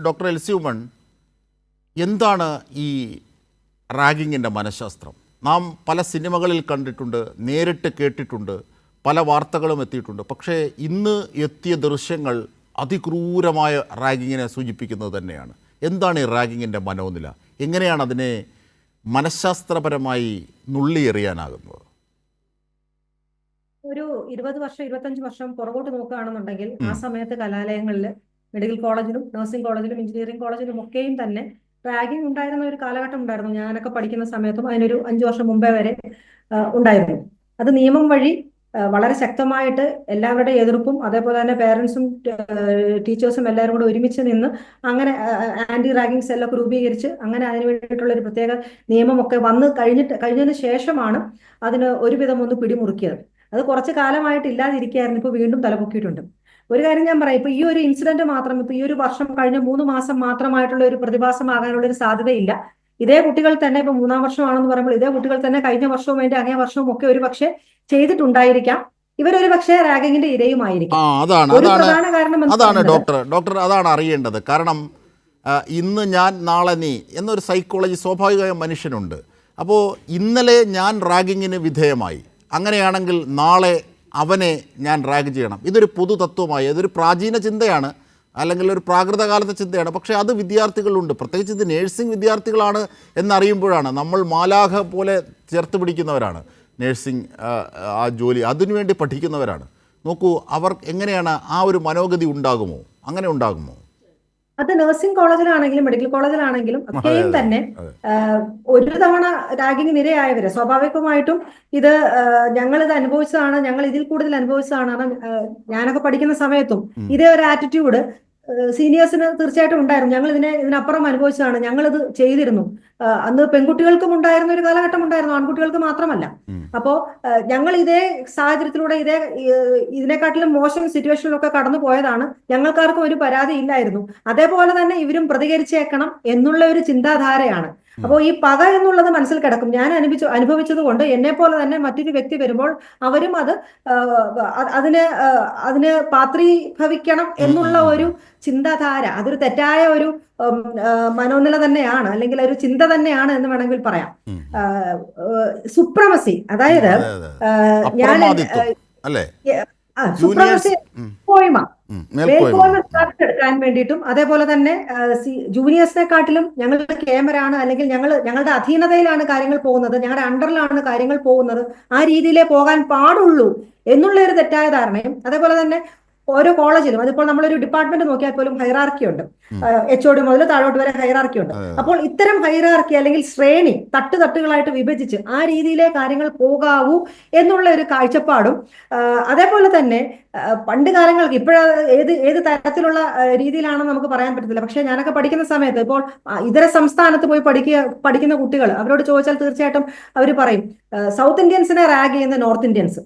Doctor L C woman, എന്താണ് ഈ റാഗിങ്ങിൻ്റെ മനഃശാസ്ത്രം? നാം പല സിനിമകളിൽ കണ്ടിട്ടുണ്ട്, നേരിട്ട് കേട്ടിട്ടുണ്ട്, പല വാർത്തകളും എത്തിയിട്ടുണ്ട്. പക്ഷേ ഇന്ന് എത്തിയ ദൃശ്യങ്ങൾ അതിക്രൂരമായ റാഗിങ്ങിനെ സൂചിപ്പിക്കുന്നത് തന്നെയാണ്. എന്താണ് ഈ റാഗിങ്ങിൻ്റെ മനോനില? എങ്ങനെയാണ് അതിനെ മനഃശാസ്ത്രപരമായി നുള്ളിയെറിയാനാകുന്നത്? ഒരു 20 വർഷം 25 വർഷം പുറകോട്ട് നോക്കുകയാണെന്നുണ്ടെങ്കിൽ ആ സമയത്ത് കലാലയങ്ങളിൽ, മെഡിക്കൽ കോളേജിലും നഴ്സിംഗ് കോളേജിലും എഞ്ചിനീയറിംഗ് കോളേജിലും ഒക്കെയും തന്നെ റാഗിങ് ഉണ്ടായിരുന്ന ഒരു കാലഘട്ടം ഉണ്ടായിരുന്നു. ഞാനൊക്കെ പഠിക്കുന്ന സമയത്തും അതിനൊരു 5 വർഷം മുമ്പേ വരെ ഉണ്ടായിരുന്നു. അത് നിയമം വഴി വളരെ ശക്തമായിട്ട് എല്ലാവരുടെയും എതിർപ്പും അതേപോലെ തന്നെ പേരൻസും ടീച്ചേഴ്സും എല്ലാവരും കൂടെ ഒരുമിച്ച് നിന്ന് അങ്ങനെ ആന്റി റാഗിങ് സെല്ലൊക്കെ രൂപീകരിച്ച് അങ്ങനെ അതിന് വേണ്ടിയിട്ടുള്ള ഒരു പ്രത്യേക നിയമമൊക്കെ കഴിഞ്ഞതിന് ശേഷമാണ് അതിന് ഒരുവിധം ഒന്ന് പിടിമുറുക്കിയത്. അത് കുറച്ച് കാലമായിട്ട് ഇല്ലാതിരിക്കുകയായിരുന്നു, ഇപ്പൊ വീണ്ടും തലപൊക്കിയിട്ടുണ്ട്. ഒരു കാര്യം ഞാൻ പറയാം, ഇപ്പൊ ഈ ഒരു ഇൻസിഡന്റ് മാത്രം, ഇപ്പൊ ഈ ഒരു വർഷം കഴിഞ്ഞ 3 മാസം മാത്രമായിട്ടുള്ള ഒരു പ്രതിഭാസമാകാനുള്ള ഒരു സാധ്യതയില്ല. ഇതേ കുട്ടികൾ തന്നെ ഇപ്പൊ 3-ാം വർഷമാണെന്ന് പറയുമ്പോൾ ഇതേ കുട്ടികൾ തന്നെ കഴിഞ്ഞ വർഷവും അതിന്റെ അങ്ങേ വർഷവും ഒക്കെ ഒരു പക്ഷേ ചെയ്തിട്ടുണ്ടായിരിക്കാം. ഇവരൊരു പക്ഷേ റാഗിങ്ങിന്റെ ഇരയുമായിരിക്കും. ഒരു പ്രധാന കാരണം അതാണ് ഡോക്ടർ അതാണ് അറിയേണ്ടത്. കാരണം ഇന്ന് ഞാൻ നാളെ നീ എന്നൊരു സൈക്കോളജി സ്വാഭാവികമായ മനുഷ്യനുണ്ട്. അപ്പോൾ ഇന്നലെ ഞാൻ റാഗിങ്ങിന് വിധേയമായി, അങ്ങനെയാണെങ്കിൽ നാളെ അവനെ ഞാൻ റാഗ് ചെയ്യണം. ഇതൊരു പൊതു തത്വമായി, ഇതൊരു പ്രാചീന ചിന്തയാണ്, അല്ലെങ്കിൽ ഒരു പ്രാകൃതകാലത്തെ ചിന്തയാണ്. പക്ഷേ അത് വിദ്യാർത്ഥികളുണ്ട്, പ്രത്യേകിച്ച് ഇത് നേഴ്സിംഗ് വിദ്യാർത്ഥികളാണ് എന്നറിയുമ്പോഴാണ് നമ്മൾ മാലാഖ പോലെ ചേർത്ത് പിടിക്കുന്നവരാണ്. നേഴ്സിംഗ് ആ ജോലി അതിനുവേണ്ടി പഠിക്കുന്നവരാണ്. നോക്കൂ, അവർ എങ്ങനെയാണ് ആ ഒരു മനോഗതി ഉണ്ടാകുമോ? അങ്ങനെ ഉണ്ടാകുമോ? അത് നഴ്സിംഗ് കോളേജിലാണെങ്കിലും മെഡിക്കൽ കോളേജിലാണെങ്കിലും ഒക്കെയും തന്നെ ഒരു തവണ റാഗിങ്ങിന് ഇരയായവര് സ്വാഭാവികമായിട്ടും ഇത് ഞങ്ങളിത് അനുഭവിച്ചതാണ്, ഞങ്ങൾ ഇതിൽ കൂടുതൽ അനുഭവിച്ചതാണ്. കാരണം ഞാനൊക്കെ പഠിക്കുന്ന സമയത്തും ഇതേ ഒരു ആറ്റിറ്റ്യൂഡ് സീനിയേഴ്സിന് തീർച്ചയായിട്ടും ഉണ്ടായിരുന്നു. ഞങ്ങൾ ഇതിനപ്പുറം അനുഭവിച്ചതാണ്, ഞങ്ങളിത് ചെയ്തിരുന്നു. അന്ന് പെൺകുട്ടികൾക്കും ഉണ്ടായിരുന്ന ഒരു കാലഘട്ടം ഉണ്ടായിരുന്നു, ആൺകുട്ടികൾക്ക് മാത്രമല്ല. അപ്പോ ഞങ്ങൾ ഇതേ സാഹചര്യത്തിലൂടെ ഇതിനെക്കാട്ടിലും മോശം സിറ്റുവേഷനിലൊക്കെ കടന്നു പോയതാണ്. ഞങ്ങൾക്കാർക്കും ഒരു പരാതി ഇല്ലായിരുന്നു. അതേപോലെ തന്നെ ഇവരും പ്രതികരിച്ചേക്കണം എന്നുള്ള ഒരു ചിന്താധാരയാണ്. അപ്പോൾ ഈ പക എന്നുള്ളത് മനസ്സിൽ കിടക്കും. ഞാൻ അനുഭവിച്ചത് കൊണ്ട് എന്നെ പോലെ തന്നെ മറ്റൊരു വ്യക്തി വരുമ്പോൾ അവരും അതിന് പാത്രീഭവിക്കണം എന്നുള്ള ഒരു ചിന്താധാര, അതൊരു തെറ്റായ ഒരു മനോനില തന്നെയാണ്, അല്ലെങ്കിൽ ഒരു ചിന്ത തന്നെയാണ് എന്ന് വേണമെങ്കിൽ പറയാം. സുപ്രമസി, അതായത് ഞാൻ സുപ്രമസി മേൽക്കോയ്മ എടുക്കാൻ വേണ്ടിയിട്ടും അതേപോലെ തന്നെ ജൂനിയേഴ്സിനെക്കാട്ടിലും ഞങ്ങളുടെ ക്യാമറാണ്, അല്ലെങ്കിൽ ഞങ്ങളുടെ അധീനതയിലാണ് കാര്യങ്ങൾ പോകുന്നത്, ഞങ്ങളുടെ അണ്ടറിലാണ് കാര്യങ്ങൾ പോകുന്നത്, ആ രീതിയിലേ പോകാൻ പാടുള്ളൂ എന്നുള്ള ഒരു തെറ്റായ ധാരണയും, അതേപോലെ തന്നെ ഓരോ കോളേജിലും അതിപ്പോൾ നമ്മളൊരു ഡിപ്പാർട്ട്മെന്റ് നോക്കിയാൽ പോലും ഹൈറാർക്കി ഉണ്ട്. HOD മുതൽ താഴോട്ട് വരെ ഹൈറാർക്കി ഉണ്ട്. അപ്പോൾ ഇത്തരം ഹൈറാർക്കി അല്ലെങ്കിൽ ശ്രേണി തട്ടുകളായിട്ട് വിഭജിച്ച് ആ രീതിയിലെ കാര്യങ്ങൾ പോകാവൂ എന്നുള്ള ഒരു കാഴ്ചപ്പാടും, അതേപോലെ തന്നെ പണ്ട് കാലങ്ങൾക്ക് ഏത് തരത്തിലുള്ള രീതിയിലാണെന്ന് നമുക്ക് പറയാൻ പറ്റത്തില്ല. പക്ഷെ ഞാനൊക്കെ പഠിക്കുന്ന സമയത്ത് ഇപ്പോൾ ഇതര സംസ്ഥാനത്ത് പോയി പഠിക്കുന്ന കുട്ടികൾ, അവരോട് ചോദിച്ചാൽ തീർച്ചയായിട്ടും അവർ പറയും സൗത്ത് ഇന്ത്യൻസിനെ റാഗ് ചെയ്യുന്ന നോർത്ത് ഇന്ത്യൻസ്,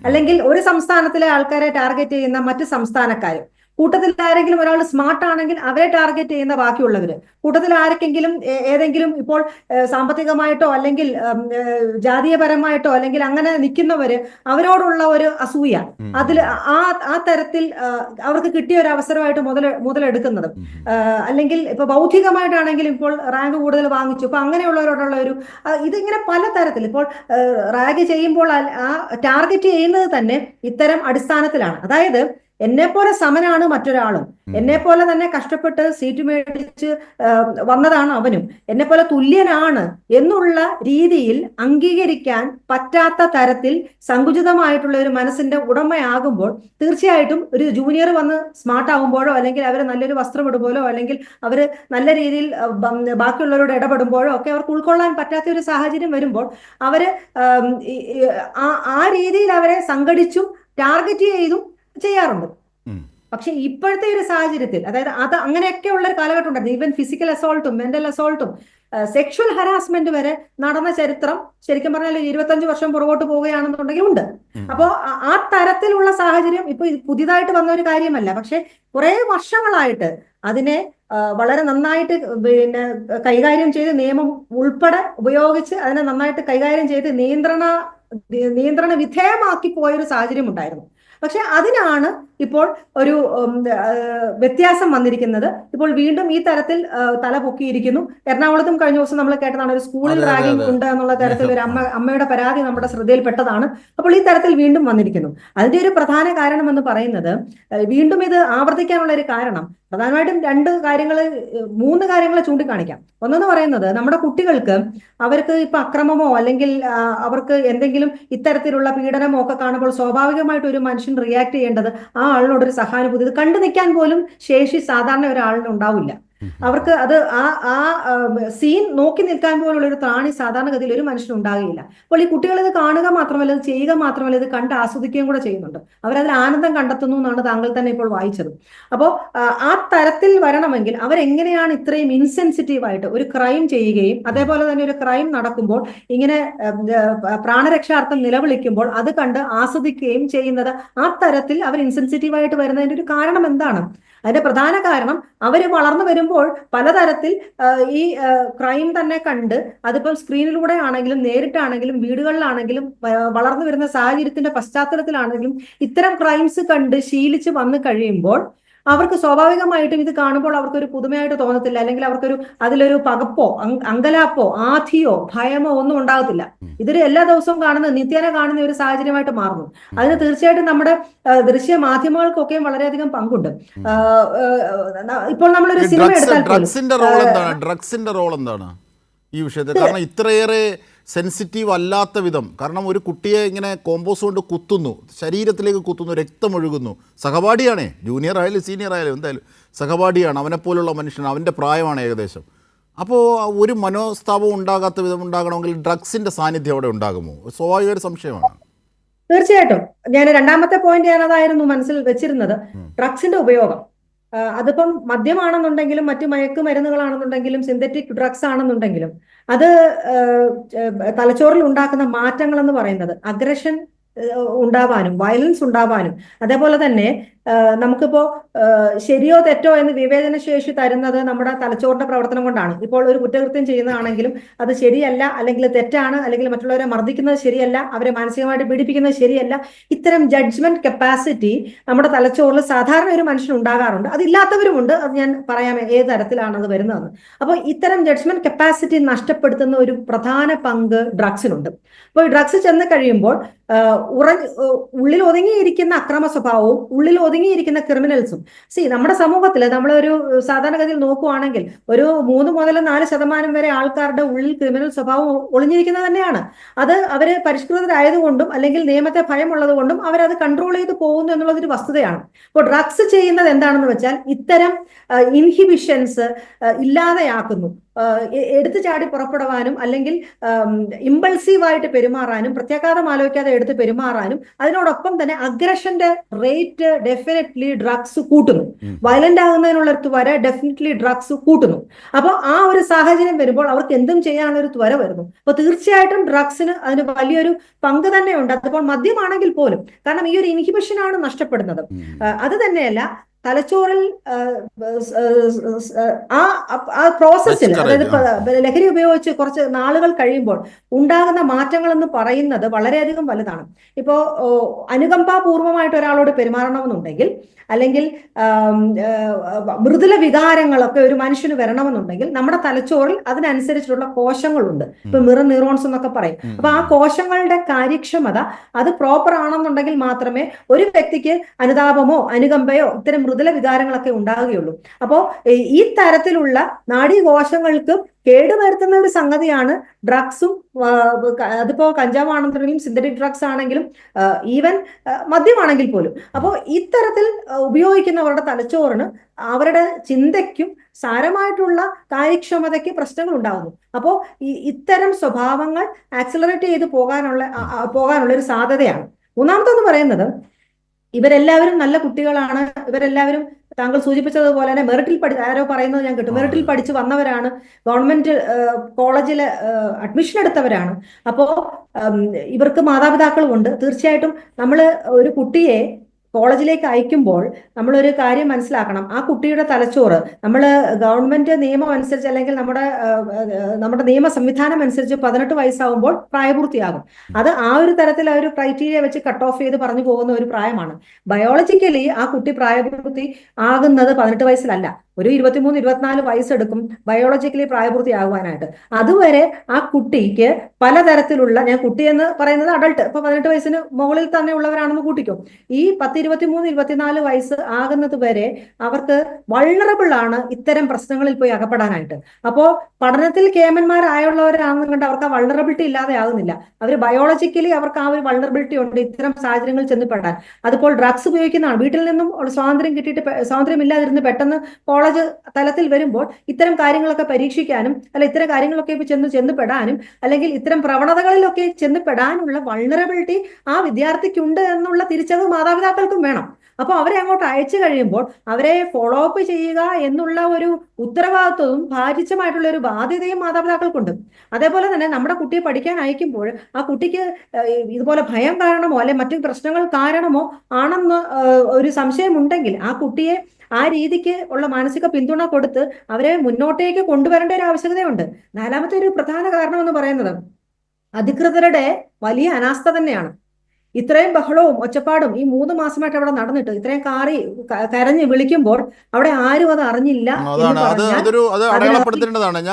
അല്ലെങ്കിൽ ഒരു സംസ്ഥാനത്തിലെ ആൾക്കാരെ ടാർഗറ്റ് ചെയ്യുന്ന മറ്റ് സംസ്ഥാനക്കാരും, കൂട്ടത്തിൽ ആരെങ്കിലും ഒരാൾ സ്മാർട്ട് ആണെങ്കിൽ അവരെ ടാർഗറ്റ് ചെയ്യുന്ന ബാക്കിയുള്ളവര്, കൂട്ടത്തിൽ ആർക്കെങ്കിലും ഏതെങ്കിലും ഇപ്പോൾ സാമ്പത്തികമായിട്ടോ അല്ലെങ്കിൽ ജാതീയപരമായിട്ടോ അല്ലെങ്കിൽ അങ്ങനെ നിൽക്കുന്നവര്, അവരോടുള്ള ഒരു അസൂയ, അതിൽ ആ തരത്തിൽ അവർക്ക് കിട്ടിയ ഒരു അവസരമായിട്ട് മുതലെടുക്കുന്നത്, അല്ലെങ്കിൽ ഇപ്പൊ ബൗദ്ധികമായിട്ടാണെങ്കിലും ഇപ്പോൾ റാങ്ക് കൂടുതൽ വാങ്ങിച്ചു, ഇപ്പൊ അങ്ങനെയുള്ളവരോടുള്ള ഒരു ഇതിങ്ങനെ പല തരത്തിൽ ഇപ്പോൾ റാഗ് ചെയ്യുമ്പോൾ ആ ടാർഗറ്റ് ചെയ്യുന്നത് തന്നെ ഇത്തരം അടിസ്ഥാനത്തിലാണ്. അതായത് എന്നെ പോലെ സമനാണ് മറ്റൊരാളും, എന്നെ പോലെ തന്നെ കഷ്ടപ്പെട്ട് സീറ്റ് മേടിച്ച് വന്നതാണ് അവനും, എന്നെ പോലെ തുല്യനാണ് എന്നുള്ള രീതിയിൽ അംഗീകരിക്കാൻ പറ്റാത്ത തരത്തിൽ സങ്കുചിതമായിട്ടുള്ള ഒരു മനസ്സിന്റെ ഉടമയാകുമ്പോൾ തീർച്ചയായിട്ടും ഒരു ജൂനിയർ വന്ന് സ്മാർട്ട് ആകുമ്പോഴോ അല്ലെങ്കിൽ അവർ നല്ലൊരു വസ്ത്രം ഇടുമ്പോഴോ അല്ലെങ്കിൽ അവർ നല്ല രീതിയിൽ ബാക്കിയുള്ളവരോട് ഇടപെടുമ്പോഴോ ഒക്കെ അവർക്ക് ഉൾക്കൊള്ളാൻ പറ്റാത്ത ഒരു സാഹചര്യം വരുമ്പോൾ അവര് ആ രീതിയിൽ അവരെ സംഘടിച്ചും ടാർഗറ്റ് ചെയ്തും ചെയ്യാറുണ്ട്. പക്ഷെ ഇപ്പോഴത്തെ ഒരു സാഹചര്യത്തിൽ, അതായത് അത് അങ്ങനെയൊക്കെ ഉള്ള ഒരു കാലഘട്ടം ഉണ്ടായിരുന്നു. ഈവൻ ഫിസിക്കൽ അസോൾട്ടും മെന്റൽ അസോൾട്ടും സെക്ഷൽ ഹരാസ്മെന്റ് വരെ നടന്ന ചരിത്രം ശരിക്കും പറഞ്ഞാൽ 25 വർഷം പുറകോട്ട് പോവുകയാണെന്നുണ്ടെങ്കിൽ ഉണ്ട്. അപ്പോ ആ തരത്തിലുള്ള സാഹചര്യം ഇപ്പൊ പുതിയതായിട്ട് വന്ന ഒരു കാര്യമല്ല. പക്ഷെ കുറെ വർഷങ്ങളായിട്ട് അതിനെ വളരെ നന്നായിട്ട് കൈകാര്യം ചെയ്ത് നിയമം ഉൾപ്പെടെ ഉപയോഗിച്ച് അതിനെ നന്നായിട്ട് കൈകാര്യം ചെയ്ത് നിയന്ത്രണ വിധേയമാക്കി പോയൊരു സാഹചര്യം ഉണ്ടായിരുന്നു. പക്ഷെ അതിനാണ് ഇപ്പോൾ ഒരു വ്യത്യാസം വന്നിരിക്കുന്നത്. ഇപ്പോൾ വീണ്ടും ഈ തരത്തിൽ തല പൊക്കിയിരിക്കുന്നു. എറണാകുളത്തും കഴിഞ്ഞ ദിവസം നമ്മൾ കേട്ടതാണ്, ഒരു സ്കൂളിൽ റാഗിംഗ് ഉണ്ട് എന്നുള്ള തരത്തിൽ ഒരു അമ്മയുടെ പരാതി നമ്മുടെ ശ്രദ്ധയിൽപ്പെട്ടതാണ്. അപ്പോൾ ഈ തരത്തിൽ വീണ്ടും വന്നിരിക്കുന്നു. അതിന്റെ ഒരു പ്രധാന കാരണം എന്ന് പറയുന്നത്, വീണ്ടും ഇത് ആവർത്തിക്കാനുള്ള ഒരു കാരണം പ്രധാനമായിട്ടും മൂന്ന് കാര്യങ്ങൾ ചൂണ്ടിക്കാണിക്കാം. ഒന്നെന്ന് പറയുന്നത്, നമ്മുടെ കുട്ടികൾക്ക് അവർക്ക് ഇപ്പൊ അക്രമമോ അല്ലെങ്കിൽ അവർക്ക് എന്തെങ്കിലും ഇത്തരത്തിലുള്ള പീഡനമോ ഒക്കെ കാണുമ്പോൾ സ്വാഭാവികമായിട്ട് ഒരു മനുഷ്യൻ റിയാക്ട് ചെയ്യേണ്ടത് ആ ആളിനോടൊരു സഹാനുഭൂതി. ഇത് കണ്ടു നിൽക്കാൻ പോലും ശേഷി സാധാരണ ഒരാളിന് ഉണ്ടാവില്ല. അവർക്ക് അത് ആ സീൻ നോക്കി നിൽക്കാൻ പോലുള്ള ഒരു ത്രാണി സാധാരണഗതിയിൽ ഒരു മനുഷ്യന് ഉണ്ടാകുകയില്ല. അപ്പോൾ ഈ കുട്ടികൾ ഇത് കാണുക മാത്രമല്ല, ഇത് ചെയ്യുക മാത്രമല്ല, ഇത് കണ്ട് ആസ്വദിക്കുകയും കൂടെ ചെയ്യുന്നുണ്ട്. അവരതിൽ ആനന്ദം കണ്ടെത്തുന്നു എന്നാണ് താങ്കൾ തന്നെ ഇപ്പോൾ വായിച്ചത്. അപ്പോൾ ആ തരത്തിൽ വരണമെങ്കിൽ അവരെങ്ങനെയാണ് ഇത്രയും ഇൻസെൻസിറ്റീവായിട്ട് ഒരു ക്രൈം ചെയ്യുകയും അതേപോലെ തന്നെ ഒരു ക്രൈം നടക്കുമ്പോൾ ഇങ്ങനെ പ്രാണരക്ഷാർത്ഥം നിലവിളിക്കുമ്പോൾ അത് കണ്ട് ആസ്വദിക്കുകയും ചെയ്യുന്നത്? ആ തരത്തിൽ അവർ ഇൻസെൻസിറ്റീവായിട്ട് വരുന്നതിന്റെ ഒരു കാരണം എന്താണ്? അതിന്റെ പ്രധാന കാരണം അവർ വളർന്നു വരുമ്പോൾ പലതരത്തിൽ ഈ ക്രൈം തന്നെ കണ്ട്, അതിപ്പം സ്ക്രീനിലൂടെ ആണെങ്കിലും നേരിട്ടാണെങ്കിലും വീടുകളിലാണെങ്കിലും വളർന്നു വരുന്ന സാഹചര്യത്തിന്റെ പശ്ചാത്തലത്തിലാണെങ്കിലും ഇത്തരം ക്രൈംസ് കണ്ട് ശീലിച്ച് വന്നു കഴിയുമ്പോൾ അവർക്ക് സ്വാഭാവികമായിട്ടും ഇത് കാണുമ്പോൾ അവർക്കൊരു പുതുമയായിട്ട് തോന്നത്തില്ല, അല്ലെങ്കിൽ അവർക്കൊരു അതിലൊരു പകപ്പോ അങ്കലാപ്പോ ആധിയോ ഭയമോ ഒന്നും ഉണ്ടാകത്തില്ല. ഇതൊരു എല്ലാ ദിവസവും കാണുന്ന, നിത്യേന കാണുന്ന ഒരു സാഹചര്യമായിട്ട് മാറുന്നു. അതിന് തീർച്ചയായിട്ടും നമ്മുടെ ദൃശ്യ മാധ്യമങ്ങൾക്കൊക്കെയും വളരെയധികം പങ്കുണ്ട്. ഇപ്പോൾ നമ്മളൊരു സിനിമ എടുത്താൽ ഡ്രഗ്സിന്റെ റോൾ എന്താണ് ഈ വിഷയത്തിൽ? കാരണം ഇത്രയേറെ സെൻസിറ്റീവ് അല്ലാത്ത വിധം, കാരണം ഒരു കുട്ടിയെ ഇങ്ങനെ കോമ്പോസ് കൊണ്ട് കുത്തുന്നു, ശരീരത്തിലേക്ക് കുത്തുന്നു, രക്തമൊഴുകുന്നു, സഹപാഠിയാണേ, ജൂനിയർ ആയാലും സീനിയർ ആയാലും എന്തായാലും സഹപാഠിയാണ്, അവനെപ്പോലുള്ള മനുഷ്യൻ, അവൻ്റെ പ്രായമാണ് ഏകദേശം. അപ്പോൾ ഒരു മനോസ്ഥാപം ഉണ്ടാകാത്ത വിധം ഉണ്ടാകണമെങ്കിൽ ഡ്രഗ്സിൻ്റെ സാന്നിധ്യം അവിടെ ഉണ്ടാകുമോ? സ്വാഭാവിക ഒരു സംശയമാണ്. തീർച്ചയായിട്ടും. രണ്ടാമത്തെ പോയിന്റ് അതായിരുന്നു മനസ്സിൽ വെച്ചിരുന്നത്, ഡ്രഗ്സിന്റെ ഉപയോഗം. അതിപ്പം മദ്യമാണെന്നുണ്ടെങ്കിലും മറ്റു മയക്കുമരുന്നുകളാണെന്നുണ്ടെങ്കിലും സിന്തറ്റിക് ഡ്രഗ്സ് ആണെന്നുണ്ടെങ്കിലും അത് തലച്ചോറിൽ ഉണ്ടാക്കുന്ന മാറ്റങ്ങൾ എന്ന് പറയുന്നത് അഗ്രഷൻ ഉണ്ടാവാനും വയലൻസ് ഉണ്ടാവാനും അതേപോലെ തന്നെ നമുക്കിപ്പോ ശരിയോ തെറ്റോ എന്ന് വിവേചന ശേഷി തരുന്നത് നമ്മുടെ തലച്ചോറിന്റെ പ്രവർത്തനം കൊണ്ടാണ്. ഇപ്പോൾ ഒരു കുറ്റകൃത്യം ചെയ്യുന്നതാണെങ്കിലും അത് ശരിയല്ല, അല്ലെങ്കിൽ തെറ്റാണ്, അല്ലെങ്കിൽ മറ്റുള്ളവരെ മർദ്ദിക്കുന്നത് ശരിയല്ല, അവരെ മാനസികമായിട്ട് പീഡിപ്പിക്കുന്നത് ശരിയല്ല, ഇത്തരം ജഡ്ജ്മെന്റ് കപ്പാസിറ്റി നമ്മുടെ തലച്ചോറിൽ സാധാരണ ഒരു മനുഷ്യന് ഉണ്ടാകാറുണ്ട്. അതില്ലാത്തവരുമുണ്ട്. അത് ഞാൻ പറയാം ഏത് തരത്തിലാണ് അത് വരുന്നതെന്ന്. അപ്പോൾ ഇത്തരം ജഡ്ജ്മെന്റ് കപ്പാസിറ്റി നഷ്ടപ്പെടുത്തുന്ന ഒരു പ്രധാന പങ്ക് ഡ്രഗ്സിനുണ്ട്. അപ്പോൾ ഡ്രഗ്സ് ചെന്ന് കഴിയുമ്പോൾ ഉള്ളിൽ ഒതുങ്ങിയിരിക്കുന്ന അക്രമ സ്വഭാവവും ഉള്ളിൽ ഒതുങ്ങിയിരിക്കുന്ന ക്രിമിനൽസും നമ്മുടെ സമൂഹത്തിൽ നമ്മളൊരു സാധാരണഗതിയിൽ നോക്കുവാണെങ്കിൽ ഒരു 3 മുതൽ 4% വരെ ആൾക്കാരുടെ ഉള്ളിൽ ക്രിമിനൽ സ്വഭാവം ഒളിഞ്ഞിരിക്കുന്നത് തന്നെയാണ്. അത് അവര് പരിഷ്കൃതരായതുകൊണ്ടും അല്ലെങ്കിൽ നിയമത്തെ ഭയമുള്ളത് കൊണ്ടും അവരത് കൺട്രോൾ ചെയ്ത് പോകുന്നു എന്നുള്ളതൊരു വസ്തുതയാണ്. അപ്പോൾ ഡ്രഗ്സ് ചെയ്യുന്നത് എന്താണെന്ന് വെച്ചാൽ ഇത്തരം ഇൻഹിബിഷൻസ് ഇല്ലാതെയാക്കുന്നു. എടുത്തു ചാടി പുറപ്പെടുവാനും അല്ലെങ്കിൽ ഇമ്പൾസീവായിട്ട് പെരുമാറാനും പ്രത്യാഘാതം ആലോചിക്കാതെ എടുത്ത് പെരുമാറാനും അതിനോടൊപ്പം തന്നെ അഗ്രഷന്റെ റേറ്റ് ഡെഫിനറ്റ്ലി ഡ്രഗ്സ് കൂട്ടുന്നു. വയലന്റ് ആകുന്നതിനുള്ള ഒരു ത്വര ഡെഫിനറ്റ്ലി ഡ്രഗ്സ് കൂട്ടുന്നു. അപ്പോൾ ആ ഒരു സാഹചര്യം വരുമ്പോൾ അവർക്ക് എന്തും ചെയ്യാനുള്ള ഒരു ത്വര വരുന്നു. അപ്പോൾ തീർച്ചയായിട്ടും ഡ്രഗ്സിന് അതിന് വലിയൊരു പങ്ക് തന്നെയുണ്ട്. അതിപ്പോൾ മദ്യമാണെങ്കിൽ പോലും, കാരണം ഈ ഒരു ഇൻഹിബിഷനാണ് നഷ്ടപ്പെടുന്നത്. അത് തന്നെയല്ല, തലച്ചോറിൽ ആ പ്രോസസ്സിൽ, അതായത് ലഹരി ഉപയോഗിച്ച് കുറച്ച് നാളുകൾ കഴിയുമ്പോൾ ഉണ്ടാകുന്ന മാറ്റങ്ങൾ എന്ന് പറയുന്നത് വളരെയധികം വലുതാണ്. ഇപ്പോ അനുകമ്പാപൂർവമായിട്ട് ഒരാളോട് പെരുമാറണമെന്നുണ്ടെങ്കിൽ അല്ലെങ്കിൽ മൃദുല വികാരങ്ങളൊക്കെ ഒരു മനുഷ്യന് വരണമെന്നുണ്ടെങ്കിൽ നമ്മുടെ തലച്ചോറിൽ അതിനനുസരിച്ചിട്ടുള്ള കോശങ്ങളുണ്ട്. ഇപ്പൊ ന്യൂറോൺസ് എന്നൊക്കെ പറയും. അപ്പൊ ആ കോശങ്ങളുടെ കാര്യക്ഷമത അത് പ്രോപ്പർ ആണെന്നുണ്ടെങ്കിൽ മാത്രമേ ഒരു വ്യക്തിക്ക് അനുതാപമോ അനുകമ്പയോ ഇത്തരം മൃദുല വികാരങ്ങളൊക്കെ ഉണ്ടാകുകയുള്ളൂ. അപ്പോ ഈ തരത്തിലുള്ള നാഡീകോശങ്ങൾക്ക് കേടുവരുത്തുന്ന ഒരു സംഗതിയാണ് ഡ്രഗ്സും. അതിപ്പോ കഞ്ചാവാണെന്നുണ്ടെങ്കിലും സിന്തറ്റിക് ഡ്രഗ്സ് ആണെങ്കിലും ഈവൻ മദ്യമാണെങ്കിൽ പോലും. അപ്പോൾ ഇത്തരത്തിൽ ഉപയോഗിക്കുന്നവരുടെ തലച്ചോറിന് അവരുടെ ചിന്തയ്ക്കും സാരമായിട്ടുള്ള കാര്യക്ഷമതയ്ക്ക് പ്രശ്നങ്ങൾ ഉണ്ടാകുന്നു. അപ്പോൾ ഇത്തരം സ്വഭാവങ്ങൾ ആക്സിലറേറ്റ് ചെയ്ത് പോകാനുള്ള ഒരു സാധ്യതയാണ്. മൂന്നാമത്തെന്ന് പറയുന്നത്, ഇവരെല്ലാവരും നല്ല കുട്ടികളാണ്, ഇവരെല്ലാവരും താങ്കൾ സൂചിപ്പിച്ചതുപോലെ തന്നെ ആരോ പറയുന്നത് ഞാൻ കേട്ടു, മെറിറ്റിൽ പഠിച്ച് വന്നവരാണ്, ഗവൺമെന്റ് കോളേജിൽ അഡ്മിഷൻ എടുത്തവരാണ്. അപ്പോ ഇവർക്ക് മാതാപിതാക്കളുമുണ്ട്. തീർച്ചയായിട്ടും നമ്മൾ ഒരു കുട്ടിയെ കോളേജിലേക്ക് അയക്കുമ്പോൾ നമ്മളൊരു കാര്യം മനസ്സിലാക്കണം. ആ കുട്ടിയുടെ തലച്ചോറ് നമ്മൾ ഗവൺമെന്റ് നിയമം അനുസരിച്ച് അല്ലെങ്കിൽ നമ്മുടെ നിയമ സംവിധാനം അനുസരിച്ച് 18 വയസ്സാവുമ്പോൾ പ്രായപൂർത്തിയാകും. അത് ആ ഒരു തരത്തിൽ ആ ഒരു ക്രൈറ്റീരിയ വെച്ച് കട്ട് ഓഫ് ചെയ്ത് പറഞ്ഞു പോകുന്ന ഒരു പ്രായമാണ്. ബയോളജിക്കലി ആ കുട്ടി പ്രായപൂർത്തി ആകുന്നത് 18 വയസ്സിലല്ല. ഒരു 23, 24 വയസ്സെടുക്കും ബയോളജിക്കലി പ്രായപൂർത്തിയാകുവാനായിട്ട്. അതുവരെ ആ കുട്ടിക്ക് പലതരത്തിലുള്ള, ഞാൻ കുട്ടി എന്ന് പറയുന്നത് അഡൾട്ട്, ഇപ്പൊ 18 വയസ്സിന് മുകളിൽ തന്നെ ഉള്ളവരാണെന്ന് കൂട്ടിക്കും, ഈ 10, 23, 24 വയസ്സ് ആകുന്നത് വരെ അവർക്ക് വൾണറബിൾ ആണ് ഇത്തരം പ്രശ്നങ്ങളിൽ പോയി അകപ്പെടാനായിട്ട്. അപ്പോ പഠനത്തിൽ കേമന്മാരായുള്ളവരാണെന്ന് കണ്ട് അവർക്ക് ആ വൾണറബിലിറ്റി ഇല്ലാതെ ആകുന്നില്ല. അവർ ബയോളജിക്കലി അവർക്ക് ആ ഒരു വൾണറബിലിറ്റി ഉണ്ട് ഇത്തരം സാഹചര്യങ്ങളിൽ ചെന്നപ്പെടാൻ. അതിപ്പോൾ ഡ്രഗ്സ് ഉപയോഗിക്കുന്നതാണ്. വീട്ടിൽ നിന്നും സ്വാതന്ത്ര്യം കിട്ടിയിട്ട് സ്വാതന്ത്ര്യം ഇല്ലാതിരുന്ന് പെട്ടെന്ന് കോളേജ് തലത്തിൽ വരുമ്പോൾ ഇത്തരം കാര്യങ്ങളൊക്കെ പരീക്ഷിക്കാനും അല്ല ഇത്തരം കാര്യങ്ങളൊക്കെ ചെന്നുപെടാനും അല്ലെങ്കിൽ ഇത്തരം പ്രവണതകളിലൊക്കെ ചെന്നുപെടാനുള്ള വൾണറബിലിറ്റി ആ വിദ്യാർത്ഥിക്കുണ്ട് എന്നുള്ള തിരിച്ചറിവ് മാതാപിതാക്കൾക്കും വേണം. അപ്പോൾ അവരെ അങ്ങോട്ട് അയച്ചു കഴിയുമ്പോൾ അവരെ ഫോളോ അപ്പ് ചെയ്യുക എന്നുള്ള ഒരു ഉത്തരവാദിത്വവും ഭാരിച്ചമായിട്ടുള്ള ഒരു ബാധ്യതയും മാതാപിതാക്കൾക്കുണ്ട്. അതേപോലെ തന്നെ നമ്മുടെ കുട്ടിയെ പഠിക്കാൻ അയക്കുമ്പോൾ ആ കുട്ടിക്ക് ഇതുപോലെ ഭയം കാരണമോ അല്ലെ മറ്റു പ്രശ്നങ്ങൾ കാരണമോ ആണെന്ന് ഒരു സംശയമുണ്ടെങ്കിൽ ആ കുട്ടിയെ ആ രീതിക്ക് ഉള്ള മാനസിക പിന്തുണ കൊടുത്ത് അവരെ മുന്നോട്ടേക്ക് കൊണ്ടുവരേണ്ട ഒരു ആവശ്യകതയുണ്ട്. നാലാമത്തെ ഒരു പ്രധാന കാരണം എന്ന് പറയുന്നത് അധികൃതരുടെ വലിയ അനാസ്ഥ തന്നെയാണ്. ഇത്രയും ബഹളവും ഒച്ചപ്പാടും ഈ 3 മാസമായിട്ട് അവിടെ നടന്നിട്ട് ഇത്രയും കരഞ്ഞ് വിളിക്കുമ്പോൾ അവിടെ ആരും അത് അറിഞ്ഞില്ല എന്ന് അതാണ് അത് പറഞ്ഞാൽ അതൊരു അത് അതിനകത്ത് അടയാളപ്പെടുത്തേണ്ടതാണ്. ഞാൻ